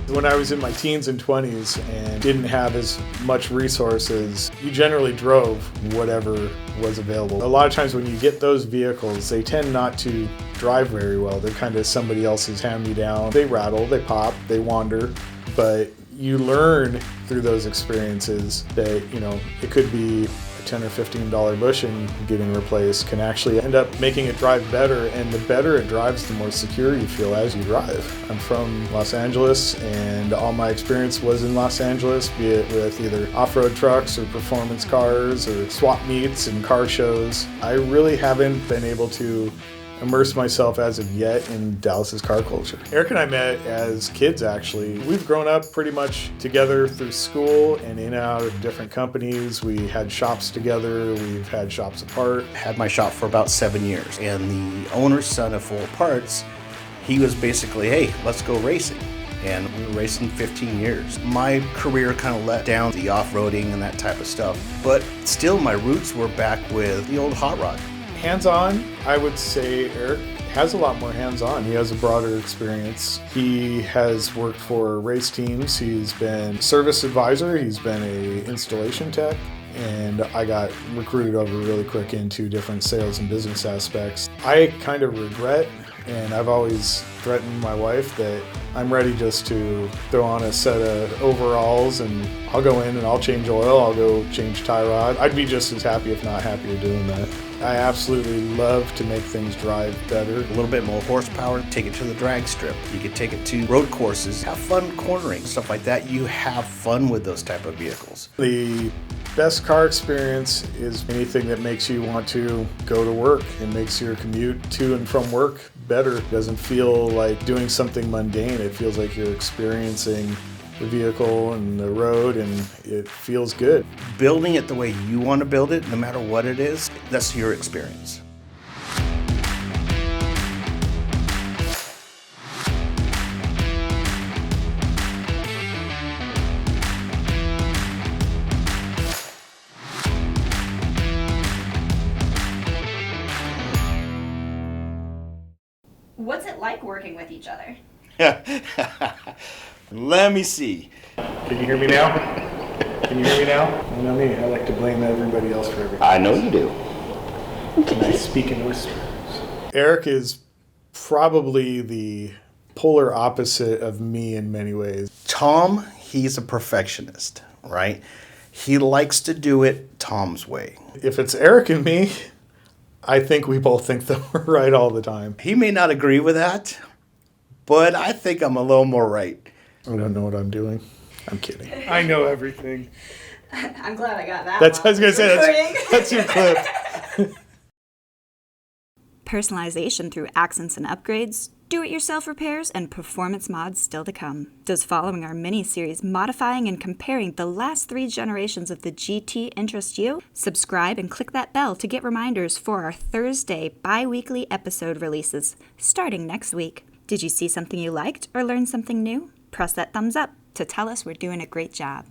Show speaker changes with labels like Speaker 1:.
Speaker 1: When I was in my teens and 20s and didn't have as much resources, you generally drove whatever was available. A lot of times when you get those vehicles, they tend not to drive very well. They're kind of somebody else's hand-me-down. They rattle, they pop, they wander, but you learn through those experiences that, it could be a $10 or $15 bushing getting replaced can actually end up making it drive better, and the better it drives, the more secure you feel as you drive. I'm from Los Angeles, and all my experience was in Los Angeles, be it with either off-road trucks or performance cars or swap meets and car shows. I really haven't been able to immerse myself as of yet in Dallas's car culture. Eric and I met as kids, actually. We've grown up pretty much together through school and in and out of different companies. We had shops together, we've had shops apart.
Speaker 2: Had my shop for about 7 years, and the owner's son of Full Parts, he was basically, hey, let's go racing. And we were racing 15 years. My career kind of let down the off-roading and that type of stuff, but still my roots were back with the old hot rod.
Speaker 1: Hands-on, I would say Eric has a lot more hands-on. He has a broader experience. He has worked for race teams. He's been service advisor. He's been a installation tech. And I got recruited over really quick into different sales and business aspects. I kind of regret, and I've always threatened my wife that I'm ready just to throw on a set of overalls and I'll go in and I'll change oil, I'll go change tie rod. I'd be just as happy, if not happier, doing that. I absolutely love to make things drive better.
Speaker 2: A little bit more horsepower, take it to the drag strip. You could take it to road courses, have fun cornering, stuff like that. You have fun with those type of vehicles.
Speaker 1: The best car experience is anything that makes you want to go to work and makes your commute to and from work better. It doesn't feel like doing something mundane. It feels like you're experiencing the vehicle and the road, and it feels good.
Speaker 2: Building it the way you want to build it, no matter what it is, that's your experience.
Speaker 3: What's it like working with each other?
Speaker 2: Let me see.
Speaker 1: Can you hear me now? Can you hear me now? You know me, I like to blame everybody else for everything.
Speaker 2: I know you do.
Speaker 1: Can I speak in whispers? Eric is probably the polar opposite of me in many ways.
Speaker 2: Tom, he's a perfectionist, right? He likes to do it Tom's way.
Speaker 1: If it's Eric and me, I think we both think that we're right all the time.
Speaker 2: He may not agree with that, but I think I'm a little more right.
Speaker 1: I don't know what I'm doing. I'm kidding. I know everything.
Speaker 3: I'm glad I got that.
Speaker 1: That's what I was going to say. That's your clip.
Speaker 4: Personalization through accents and upgrades, do-it-yourself repairs, and performance mods still to come. Does following our mini-series modifying and comparing the last 3 generations of the GT interest you? Subscribe and click that bell to get reminders for our Thursday bi-weekly episode releases, starting next week. Did you see something you liked or learn something new? Press that thumbs up to tell us we're doing a great job.